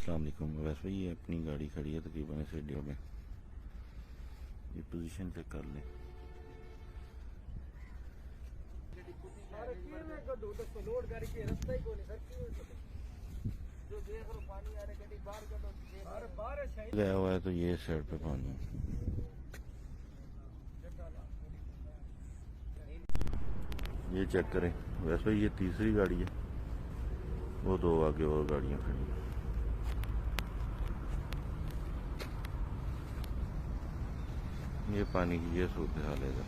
अस्सलाम वालेकुम। वैसे ये अपनी गाड़ी खड़ी है तकरीबन इस एरिया में, ये पोजीशन चेक कर लें। गया हुआ है तो ये साइड पे पानी है। ये चेक करें, वैसे ये तीसरी गाड़ी है, वो दो आगे और गाड़ियां खड़ी हैं। ये पानी की ये सूरत हाल है।